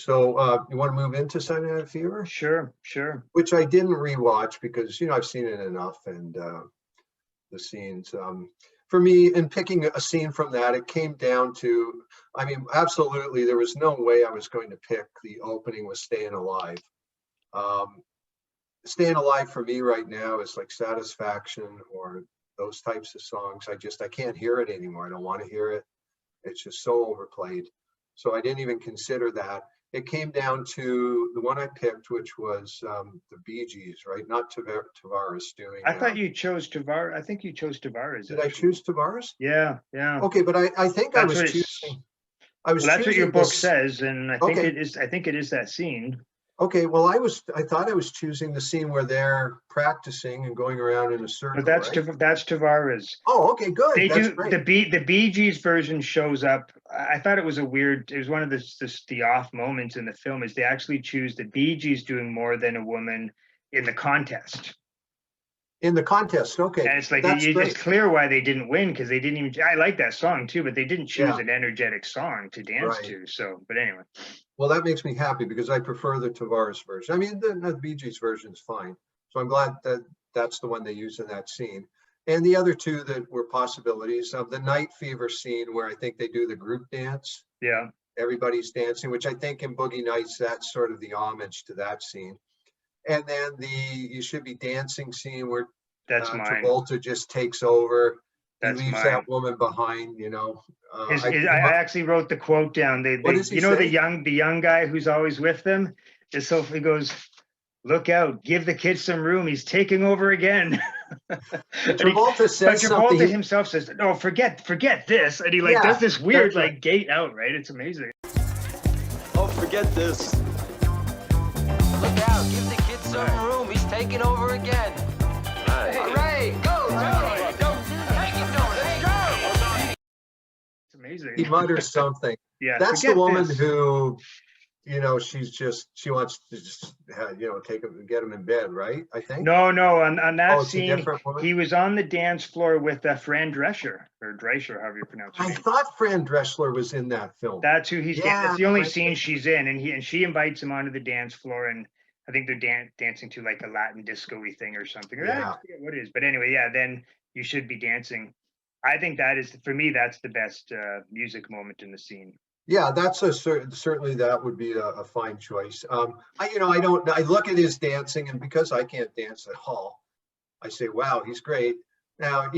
So you want to move into Saturday Night Fever? Sure, sure. Which I didn't rewatch because, I've seen it enough, and the scenes. For me, in picking a scene from that, it came down to, absolutely, there was no way I was going to pick the opening with Staying Alive. Staying Alive for me right now is like Satisfaction or those types of songs. I can't hear it anymore. I don't want to hear it. It's just so overplayed. So I didn't even consider that. It came down to the one I picked, which was the Bee Gees, right? Not Tavares doing. I thought you chose Tavares. I think you chose Tavares. Did I choose Tavares? Yeah, yeah. Okay, but I think I was choosing. That's what your book says, and I think it is. I think it is that scene. Okay, well, I thought I was choosing the scene where they're practicing and going around in a circle. But that's Tavares. Oh, okay, good. That's great. The Bee Gees version shows up. I thought it was it was one of the off moments in the film is they actually choose the Bee Gees doing More Than a Woman in the contest. In the contest, okay. And it's like it's clear why they didn't win, because they didn't even. I like that song too, but they didn't choose an energetic song to dance to. So, but anyway. Well, that makes me happy because I prefer the Tavares version. The Bee Gees version is fine. So I'm glad that that's the one they used in that scene. And the other two that were possibilities of the Night Fever scene, where I think they do the group dance. Yeah. Everybody's dancing, which I think in Boogie Nights, that's sort of the homage to that scene. And then the You Should Be Dancing scene where Travolta just takes over. He leaves that woman behind, I actually wrote the quote down. The young guy who's always with them. Just so he goes, "Look out! Give the kid some room. He's taking over again." Travolta says something. Travolta himself says, "No, forget this," and he does this weird gate out. Right? It's amazing. Oh, forget this. Look out! Give the kid some room. He's taking over again. Right. Go, Tony. Amazing. He mutters something. Yeah, that's the woman who, she wants to just, take him and get him in bed, right? I think. No. On that scene, he was on the dance floor with Fran Drescher, or Drescher, however you pronounce her name. I thought Fran Drescher was in that film. That's who he's. That's the only scene she's in, and she invites him onto the dance floor, and I think they're dancing to like a Latin disco-y thing or something. I forget what it is, but anyway, then You Should Be Dancing. I think that is, for me, that's the best music moment in the scene. Yeah, that's certainly that would be a fine choice. I look at his dancing, and because I can't dance at all, I say, wow, he's great. Now,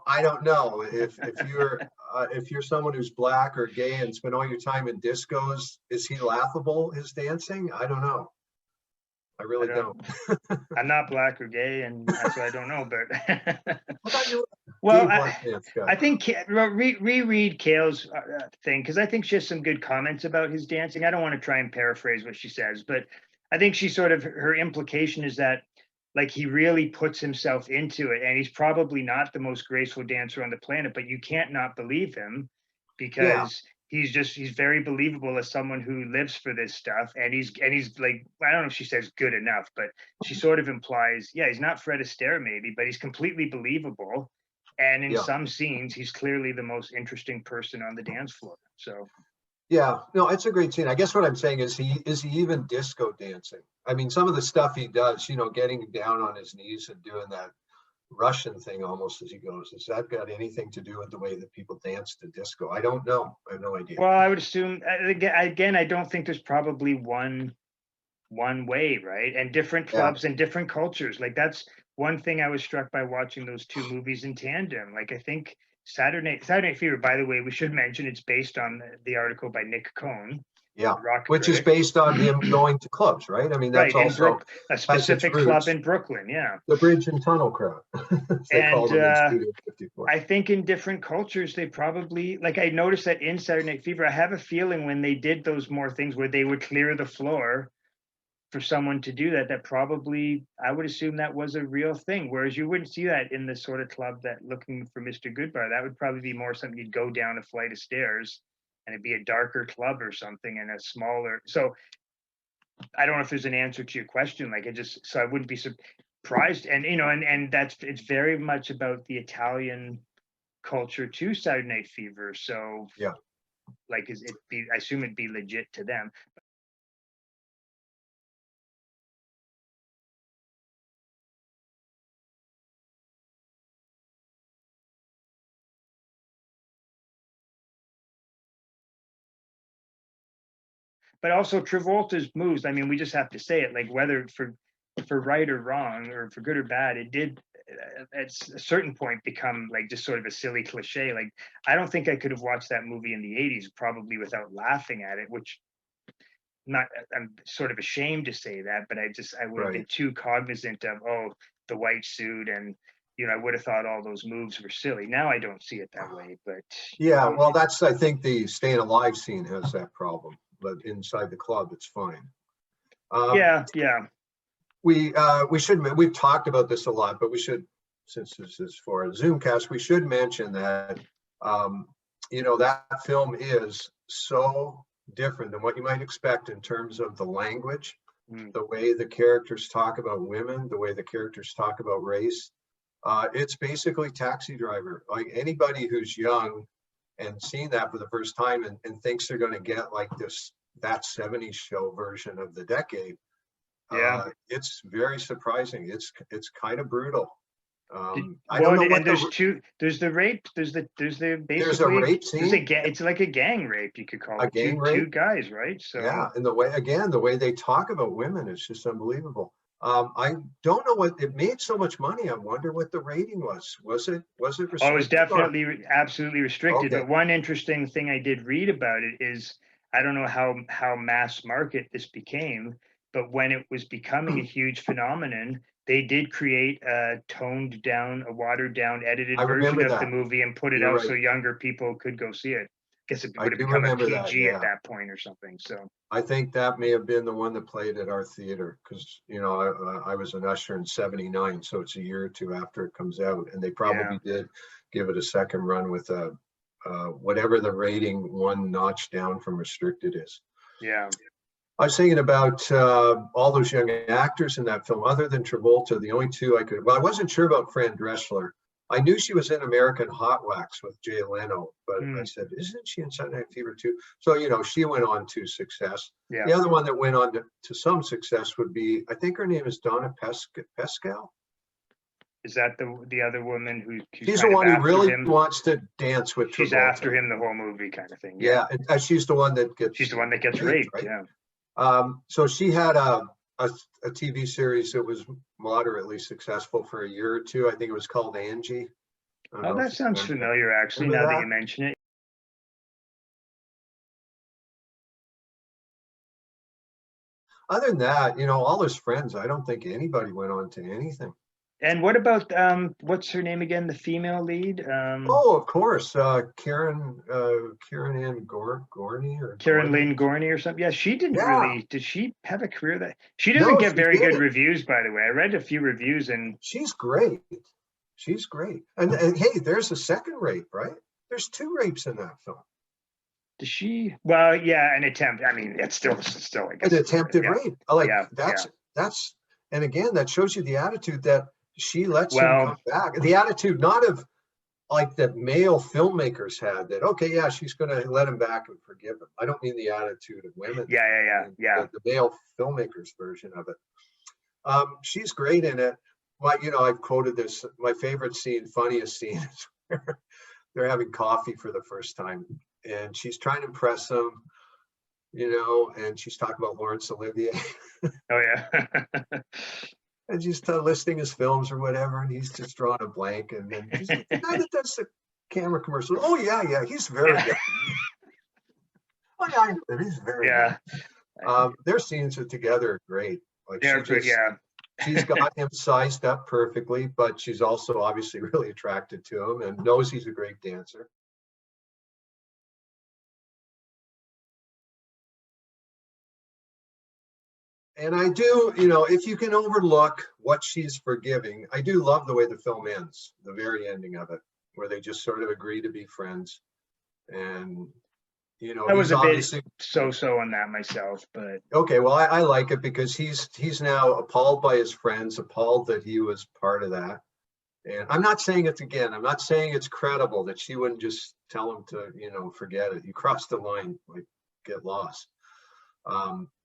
I don't know if you're someone who's black or gay and spend all your time in discos, is he laughable, his dancing? I don't know. I really don't. I'm not black or gay, and that's why I don't know. But well, I think reread Kale's thing, because I think she has some good comments about his dancing. I don't want to try and paraphrase what she says, but I think she her implication is that he really puts himself into it, and he's probably not the most graceful dancer on the planet, but you can't not believe him because. He's very believable as someone who lives for this stuff, and he's like, I don't know if she says good enough, but she sort of implies, he's not Fred Astaire maybe, but he's completely believable, and in some scenes he's clearly the most interesting person on the dance floor. So no, it's a great scene. I guess what I'm saying is he even disco dancing. Some of the stuff he does, getting down on his knees and doing that Russian thing almost as he goes. Has that got anything to do with the way that people dance to disco? I don't know. I have no idea. Well, I would assume again, I don't think there's probably one way, right? And different clubs and different cultures. That's one thing I was struck by watching those two movies in tandem. I think Saturday Night Fever, by the way, we should mention it's based on the article by Nick Cohn. Yeah, which is based on him going to clubs, right? That's also a specific club in Brooklyn, the Bridge and Tunnel crowd. And I think in different cultures, they probably, I noticed that in Saturday Night Fever, I have a feeling when they did those more things where they would clear the floor, for someone to do that, that probably, I would assume that was a real thing. Whereas you wouldn't see that in the sort of club that looking for Mr. Goodbar. That would probably be more something you'd go down a flight of stairs and it'd be a darker club or something and a smaller. So I don't know if there's an answer to your question. Like so I wouldn't be surprised. And, you know, and it's very much about the Italian culture to Saturday Night Fever. So Yeah. Like, I assume it'd be legit to them. But also Travolta's moves, I mean, we just have to say it, like whether for right or wrong, or for good or bad, it did at a certain point become like just sort of a silly cliche. Like, I don't think I could have watched that movie in the 80s probably without laughing at it, which I'm sort of ashamed to say that, but I would have been too cognizant of, oh, the white suit, and you know, I would have thought all those moves were silly. Now I don't see it that way, but yeah, well, that's, I think the Staying Alive scene has that problem, but inside the club, it's fine. Yeah. We've talked about this a lot, but we should, since this is for a Zoomcast, we should mention that, you know, that film is so different than what you might expect in terms of the language, the way the characters talk about women, the way the characters talk about race. It's basically Taxi Driver. Like, anybody who's young and seen that for the first time and thinks they're going to get like that 70s show version of the decade, it's very surprising. It's kind of brutal. I don't know what there's the rape, there's basically there's a rape scene. It's like a gang rape, you could call it. Two guys, right? So yeah, and the way they talk about women is just unbelievable. I don't know what it made so much money. I wonder what the rating was. Was it restricted? Oh, it was definitely absolutely restricted. Okay. But one interesting thing I did read about it is, I don't know how mass market this became, but when it was becoming a huge phenomenon, they did create a toned down, a watered down, edited version of the movie and put it out so younger people could go see it. I guess it would have become a PG at that point or something. So I think that may have been the one that played at our theater, because, you know, I was an usher in '79, so it's a year or two after it comes out, and they probably did give it a second run with whatever the rating, one notch down from restricted is. Yeah. I was thinking about all those young actors in that film. Other than Travolta, the only two I wasn't sure about Fran Drescher. I knew she was in American Hot Wax with Jay Leno, but I said, isn't she in Saturday Night Fever too? So, you know, she went on to success. Yeah. The other one that went on to some success would be, I think her name is Donna Pescal. Is that the other woman who? She's the one who really wants to dance with Travolta. She's after him the whole movie, kind of thing. Yeah, and she's the one that gets. She's the one that gets raped. Right? Yeah. So she had a TV series that was moderately successful for a year or two. I think it was called Angie. Oh, that sounds familiar, actually, now that you mention it. Other than that, you know, all his friends, I don't think anybody went on to anything. And what about, what's her name again, the female lead? Oh, of course, Karen Ann Gorney or Karen Lynn Gorney or something. Yeah, she didn't really. Did she have a career that? She doesn't get very good reviews, by the way. I read a few reviews and she's great. She's great. And hey, there's a second rape, right? There's two rapes in that film. Does she? Well, yeah, an attempt. I mean, it's still I guess, an attempted rape. Like that's and again, that shows you the attitude that she lets him come back. The attitude not of like that male filmmakers had, that okay, yeah, she's going to let him back and forgive him. I don't mean the attitude of women. Yeah. The male filmmakers version of it. She's great in it. Well, you know, I've quoted this. My favorite scene, funniest scene, is where they're having coffee for the first time, and she's trying to impress him, you know, and she's talking about Laurence Olivier. Oh yeah. And she's listing his films or whatever, and he's just drawing a blank. And then she's like, the guy that does the camera commercial. Oh yeah, he's very good. Oh yeah, I know, he's very good. Their scenes are together are great. Like she's got him sized up perfectly, but she's also obviously really attracted to him and knows he's a great dancer. And I do, if you can overlook what she's forgiving, I do love the way the film ends, the very ending of it, where they just sort of agree to be friends. And, I was he's a bit obviously so-so on that myself, but okay. Well, I like it because he's now appalled by his friends, appalled that he was part of that. And I'm not saying I'm not saying it's credible that she wouldn't just tell him to, forget it. You crossed the line, like get lost.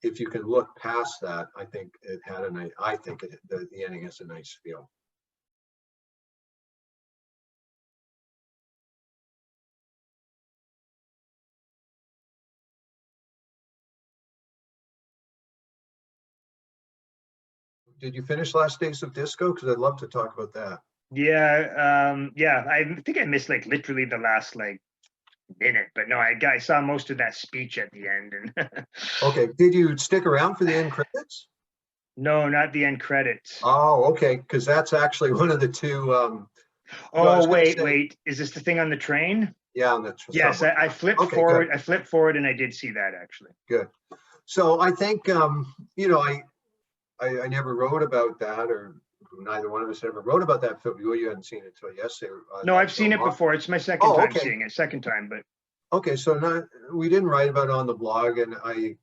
If you can look past that, I think it had a nice, the ending has a nice feel. Did you finish Last Days of Disco? Because I'd love to talk about that. yeah, I think I missed like literally the last like minute, but no, I saw most of that speech at the end. And Okay, did you stick around for the end credits? no, not the end credits. Oh, okay, because that's actually one of the two. Oh, wait, is this the thing on the train? Yeah, on the Yes, subway. I flipped Okay, forward. good. I flipped forward, and I did see that actually. Good. So I think I never wrote about that, or neither one of us ever wrote about that film. You hadn't seen it until yesterday. No, I've seen it before. It's my second time seeing it. Second time, but okay. So we didn't write about it on the blog, and I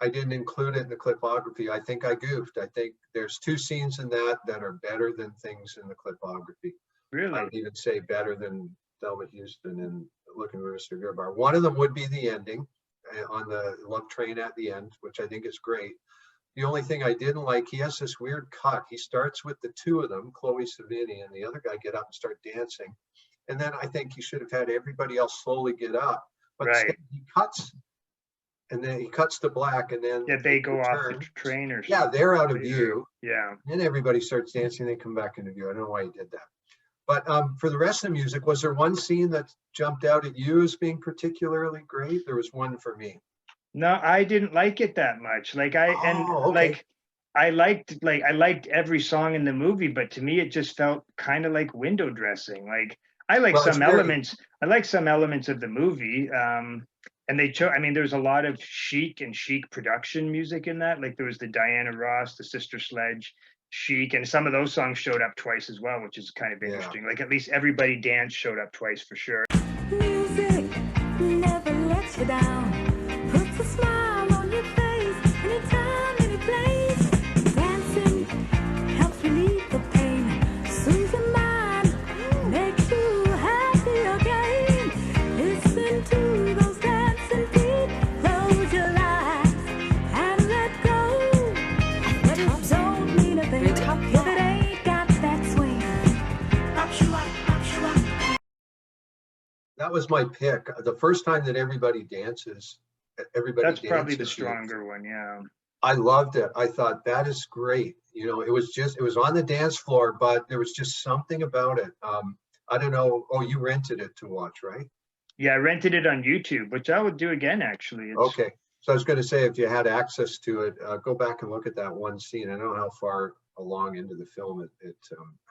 didn't include it in the clipography. I think I goofed. I think there's two scenes in that are better than things in the clipography. Really, I'd even say better than Thelma Houston and Looking for Mr. Goodbar. One of them would be the ending on the love train at the end, which I think is great. The only thing I didn't like, he has this weird cut. He starts with the two of them, Chloe Sevigny and the other guy, get up and start dancing. And then I think he should have had everybody else slowly get up. But right. he cuts, and then he cuts to black, and then they go off the train or something. Yeah, they're out of view. Yeah. Then everybody starts dancing, they come back into view. I don't know why he did that. But for the rest of the music, was there one scene that jumped out at you as being particularly great? There was one for me. No, I didn't like it that much. I liked every song in the movie, but to me it just felt kind of like window dressing. Like I like some elements of the movie. And they chose, I mean, there's a lot of chic production music in that. Like there was the Diana Ross, the Sister Sledge, Chic, and some of those songs showed up twice as well, which is kind of interesting. Like at least Everybody Dance showed up twice for sure. Music never lets you down. Puts a smile on your face anytime, any place. Dancing helps relieve the pain, soothes your mind, makes you happy again. Listen to those dancing feet, close your eyes and let go. But it don't mean a thing if it ain't got that swing. That was my pick. The first time that Everybody Dances, That's probably the stronger one, yeah. I loved it. I thought that is great. It was on the dance floor, but there was just something about it. I don't know. Oh, you rented it to watch, right? Yeah, I rented it on YouTube, which I would do again, actually. Okay. So I was going to say, if you had access to it, go back and look at that one scene. I don't know how far along into the film it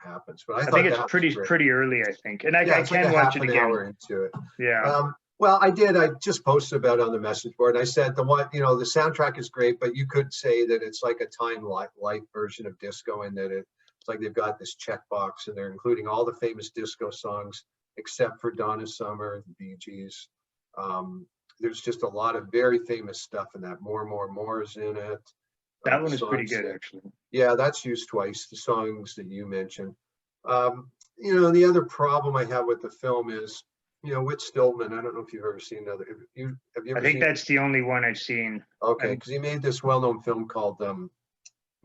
happens, but I think it's pretty early, I think. And I can like watch it again. Hour into it. Yeah. Well, I just posted about it on the message board. And I said the the soundtrack is great, but you could say that it's like a time light version of disco, in that it's like they've got this checkbox and they're including all the famous disco songs except for Donna Summer, the Bee Gees. There's just a lot of very famous stuff in that. More is in it. That one is pretty good, actually. Yeah, that's used twice. The songs that you mentioned. The other problem I have with the film is, Whit Stillman. I don't know if you've ever seen another. Have you ever? I think that's the only one I've seen. Okay, because he made this well-known film called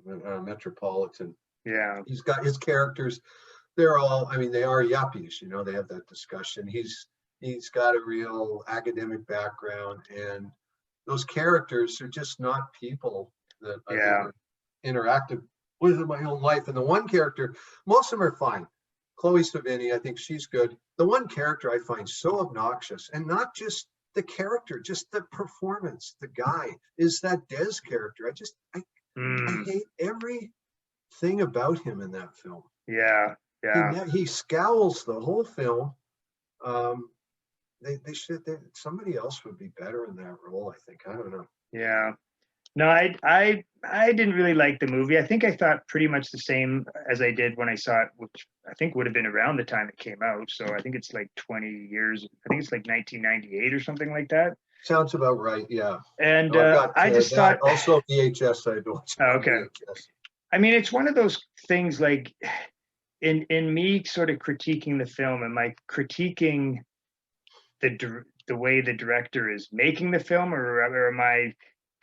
Metropolitan. Yeah. He's got his characters. They're all. I mean, they are yuppies. They have that discussion. He's got a real academic background, and those characters are just not people that I've ever interacted with in my own life. And the one character, most of them are fine. Chloe Sevigny, I think she's good. The one character I find so obnoxious, and not just the character, just the performance, the guy, is that Des character. I hate everything about him in that film. Yeah. He scowls the whole film. Somebody else would be better in that role, I think. I don't know. Yeah. No, I didn't really like the movie. I think I thought pretty much the same as I did when I saw it, which I think would have been around the time it came out. So I think it's like 20 years. I think it's like 1998 or something like that. Sounds about right, yeah. And No, I've got I just that, thought, also VHS, I watched it oh, on okay. VHS. I mean, it's one of those things like in me sort of critiquing the film, am I critiquing the way the director is making the film, or am I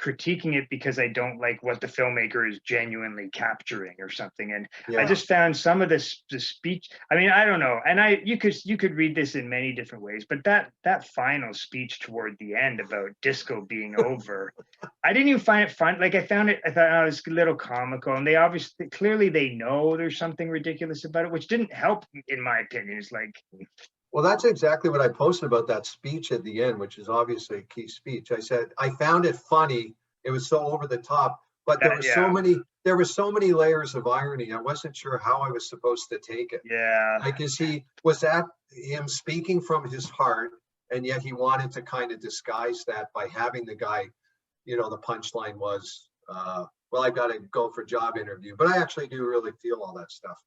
critiquing it because I don't like what the filmmaker is genuinely capturing or something? And I Yeah, just found some of this the speech. I mean, I don't know, and you could read this in many different ways, but that final speech toward the end about disco being over, I didn't even find it fun. Like I thought, oh, it's a little comical, and they obviously clearly they know there's something ridiculous about it, which didn't help in my opinion. It's like, well, that's exactly what I posted about that speech at the end, which is obviously a key speech. I said I found it funny. It was so over the top, but there were so many layers of irony. I wasn't sure how I was supposed to take it. yeah, Like, was that him speaking from his heart, and yet he wanted to kind of disguise that by having the guy, the punchline was, well, I got to go for a job interview, but I actually do really feel all that stuff.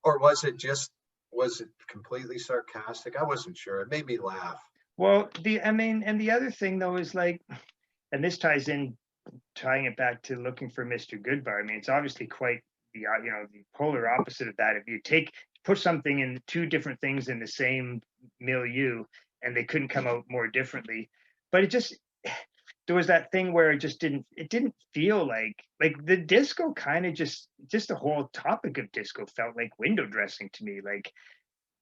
Or was it completely sarcastic? I wasn't sure. It made me laugh. well, and the other thing though is like, and this tying it back to Looking for Mr. Goodbar. I mean, it's obviously quite the the polar opposite of that. If you put something in two different things in the same milieu, and they couldn't come out more differently, but there was that thing where it didn't feel like the disco kind of just the whole topic of disco felt like window dressing to me. Like,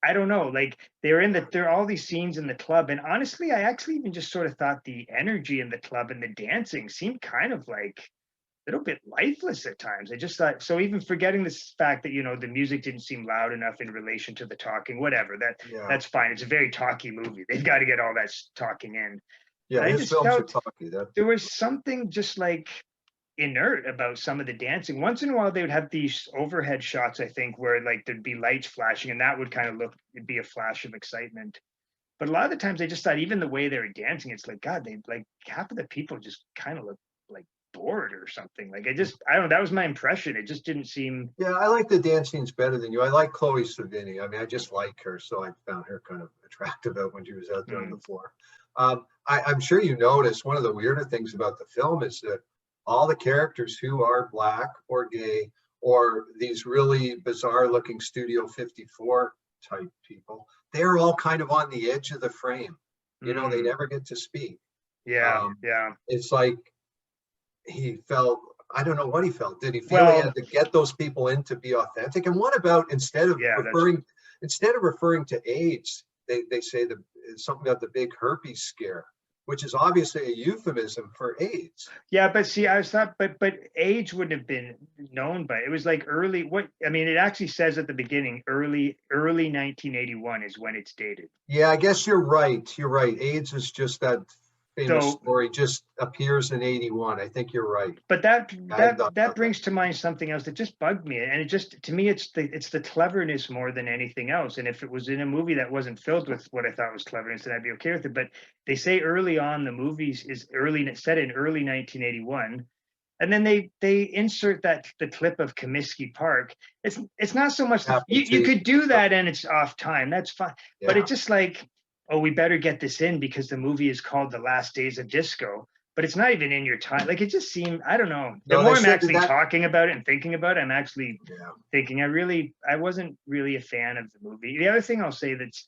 I don't know, like there are all these scenes in the club, and honestly, I actually even just sort of thought the energy in the club and the dancing seemed kind of like a little bit lifeless at times. I just thought, so even forgetting this fact that the music didn't seem loud enough in relation to the talking, whatever, that's fine. It's a very talky movie. They've got to get all that talking in. Yeah, I his just films are felt talky. there was something just like inert about some of the dancing. Once in a while, they would have these overhead shots, I think, where like there'd be lights flashing, and that would kind of it'd be a flash of excitement. But a lot of the times, I just thought even the way they were dancing, it's like, God, they like half of the people just kind of look like bored or something. Like I don't know. That was my impression. It just didn't seem. Yeah, I like the dance scenes better than you. I like Chloe Sevigny. I mean, I just like her, so I found her kind of attractive out when she was out there on the floor. I'm sure you noticed one of the weirder things about the film is that all the characters who are Black or gay or these really bizarre looking Studio 54 type people, they're all kind of on the edge of the frame. They never get to speak. Yeah, It's like he felt, I don't know what he felt. Did he feel he had to get those people in to be authentic? And what about instead of referring to AIDS, they say something about the big herpes scare, which is obviously a euphemism for AIDS. Yeah, but see, I thought, but AIDS wouldn't have been known by it. Was like early. It actually says at the beginning, early 1981 is when it's dated. Yeah, I guess you're right. AIDS is just that famous story, just appears in 81. I think you're right. But that brings to mind something else that just bugged me, and to me it's the cleverness more than anything else. And if it was in a movie that wasn't filled with what I thought was cleverness, then I'd be okay with it. But they say early on the movies is set in early 1981, and then they insert the clip of Comiskey Park. It's not so much you could do that and it's off time. That's fine, but it's just like, oh, we better get this in because the movie is called The Last Days of Disco, but it's not even in your time. Like, it just seemed, I don't know. The more I'm actually talking about it and thinking about it, I'm actually thinking I wasn't really a fan of the movie. The other thing I'll say that's,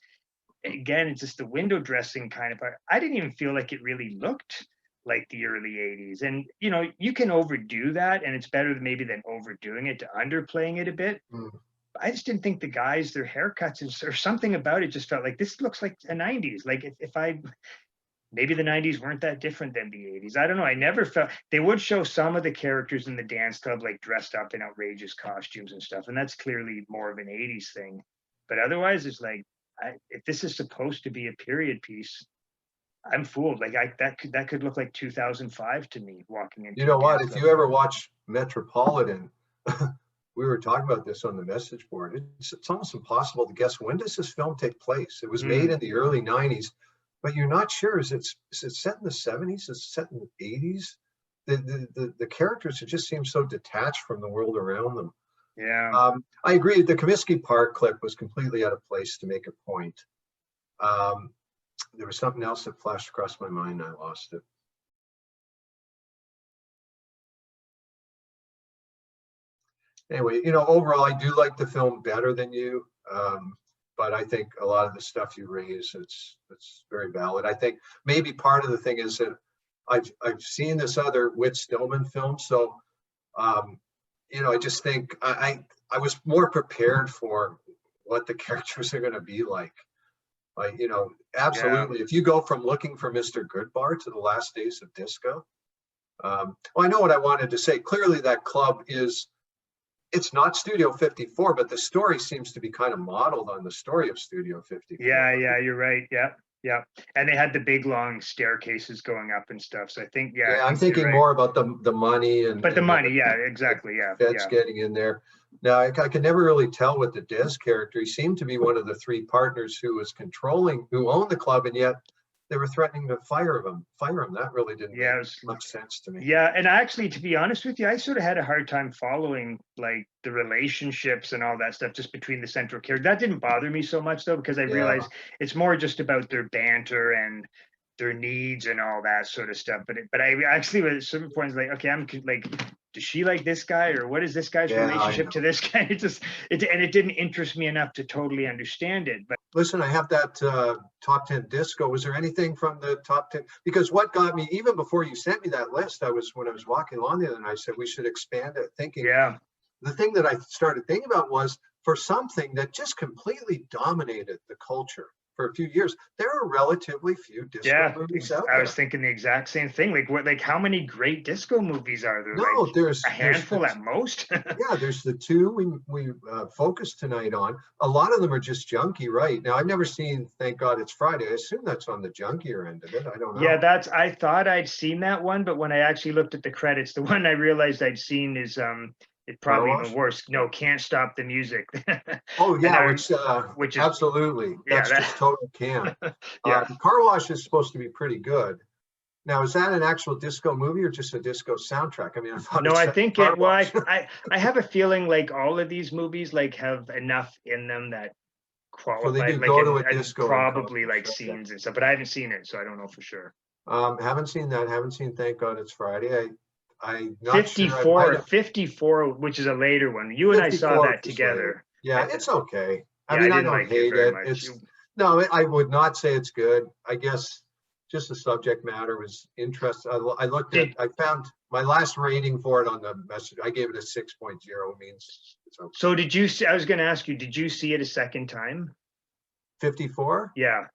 again, it's just the window dressing kind of part. I didn't even feel like it really looked like the early 80s. And, you can overdo that, and it's better maybe than overdoing it to underplaying it a bit. I just didn't think the guys, their haircuts or something about it just felt like this looks like a 90s. Like maybe the 90s weren't that different than the 80s. I don't know. I never felt they would show some of the characters in the dance club like dressed up in outrageous costumes and stuff. And that's clearly more of an 80s thing. But otherwise, it's like, if this is supposed to be a period piece, I'm fooled. Like that could look like 2005 to me walking into. You know what? If you ever watch Metropolitan, we were talking about this on the message board. It's almost impossible to guess, when does this film take place? It was made in the early 90s, but you're not sure. Is it set in the 70s? Is it set in the 80s? the characters, it just seems so detached from the world around them. Yeah. I agree. The Comiskey Park clip was completely out of place to make a point. There was something else that flashed across my mind. I lost it. Anyway, overall, I do like the film better than you. But I think a lot of the stuff you raise, it's very valid. I think maybe part of the thing is that I've seen this other Whit Stillman film, so I just think I was more prepared for what the characters are going to be like. Like, absolutely. If you go from looking for Mr. Goodbar to the Last Days of Disco, well, I know what I wanted to say. Clearly, that club it's not Studio 54, but the story seems to be kind of modeled on the story of Studio 54. Yeah, you're right. Yeah. And they had the big long staircases going up and stuff. So I think, I'm thinking more about the money but the money, exactly. Yeah. Feds getting in there. Now, I could never really tell with the Des character. He seemed to be one of the three partners who owned the club, and yet they were threatening to fire him. That really didn't make much sense to me. Yeah, and actually, to be honest with you, I sort of had a hard time following like the relationships and all that stuff just between the central character. That didn't bother me so much though, because I realized it's more just about their banter and their needs and all that sort of stuff. But I actually was at certain points like, okay, I'm like, does she like this guy, or what is this guy's relationship to this guy? It didn't interest me enough to totally understand it. But listen, I have that top 10 disco. Was there anything from the top 10? Because what got me, even before you sent me that list, when I was walking along the other night, I said we should expand it. Thinking, the thing that I started thinking about was for something that just completely dominated the culture for a few years, there are relatively few disco movies out there. I was thinking the exact same thing. Like how many great disco movies are there? No, there's a handful at most. Yeah, there's the two we focused tonight on. A lot of them are just junky, right? Now, I've never seen Thank God It's Friday. I assume that's on the junkier end of it. I don't know. Yeah, I thought I'd seen that one, but when I actually looked at the credits, the one I realized I'd seen is it's probably even worse. No, Can't Stop the Music. Oh yeah, which is absolutely, that's just total can. Car Wash is supposed to be pretty good. Now, is that an actual disco movie or just a disco soundtrack? I mean, I think it. Well, I have a feeling like all of these movies like have enough in them that qualify. So they do like go to a disco, probably like scenes and stuff, but I haven't seen it, so I don't know for sure. Haven't seen that. Haven't seen Thank God It's Friday. I'm not 54, 54, which is a later one. You and I saw that together. Yeah, it's okay. I mean, I don't hate it. No, I would not say it's good. I guess just the subject matter was interesting. I found my last rating for it on the message. I gave it a 6.0, means it's okay. So did you see, I was going to ask you, did you see it a second time? 54? Yeah.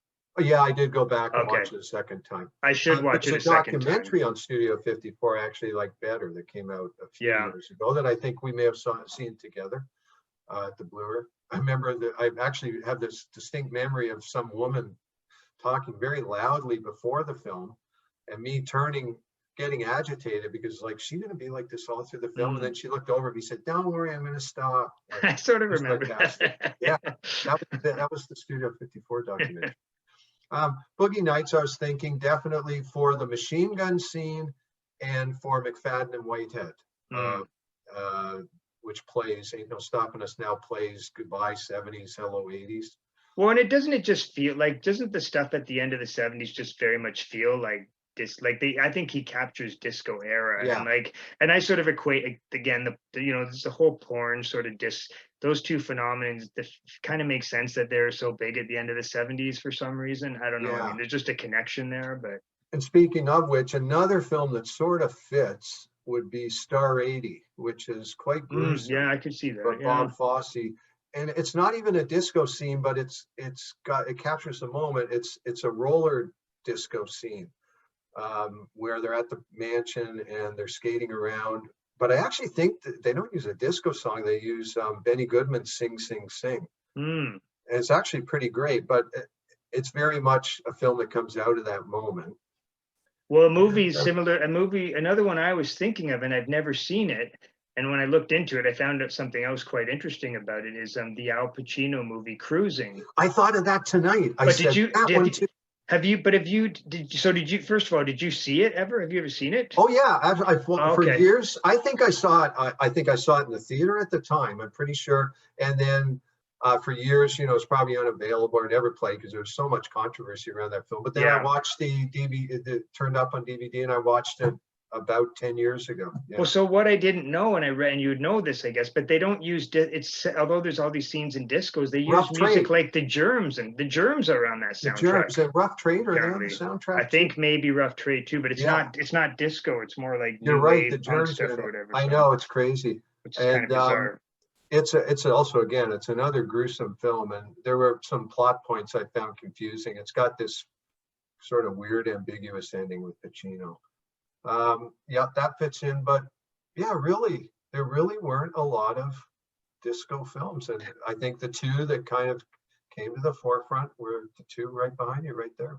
Yeah, I did go back and watch it a second time. I should watch it a second time. It's a documentary on Studio 54 I actually like better that came out a few years ago that I think we may have seen together at the Bluer. I remember that I actually have this distinct memory of some woman talking very loudly before the film and me getting agitated because like, she going to be like this all through the film? And then she looked over and he said, don't worry, I'm going to stop. Like, I sort of remember that. Yeah, that was the Studio 54 documentary. Boogie Nights, I was thinking definitely for the machine gun scene and for McFadden and Whitehead, which plays Ain't No Stopping Us Now, plays Goodbye 70s, Hello 80s. Well, and doesn't the stuff at the end of the 70s just very much feel like this? Like I think he captures disco era, and I sort of equate again there's the whole porn sort of those two phenomena that kind of make sense that they're so big at the end of the 70s for some reason. I don't know. I mean, there's just a connection there. But and speaking of which, another film that sort of fits would be Star 80, which is quite gruesome. Yeah, I could see that. But Bob Fosse, and it's not even a disco scene, but it captures the moment. It's a roller disco scene where they're at the mansion and they're skating around. But I actually think that they don't use a disco song. They use Benny Goodman's Sing, Sing, Sing. And it's actually pretty great, but it's very much a film that comes out of that moment. Well, another one I was thinking of, and I've never seen it. And when I looked into it, I found out something else quite interesting about it is the Al Pacino movie, Cruising. I thought of that tonight. Have you, did you, first of all, did you see it ever? Have you ever seen it? Oh yeah, for Okay. years. I think I saw it. I think I saw it in the theater at the time. I'm pretty sure. And then for years, it's probably unavailable or never played because there's so much controversy around that film. But then I Yeah. watched the DVD. It turned up on DVD, and I watched it about 10 years ago. Yeah. Well, so what I didn't know, and I read, and you would know this, I guess, but they don't use although there's all these scenes in discos, they use Rough music Trade. like the Germs, and the Germs are on that The soundtrack. Germs and Rough Trade are they on the Apparently. soundtrack? I think maybe Rough Trade too, but it's Yeah. not disco. It's more like You're new right. wave The punk Germs stuff are in or it. whatever. I so- know, it's crazy. which is kind of And bizarre. it's also, again, it's another gruesome film, and there were some plot points I found confusing. It's got this sort of weird, ambiguous ending with Pacino. Yeah, that fits in, but yeah, really, there really weren't a lot of disco films, and I think the two that kind of came to the forefront were the two right behind you, right there.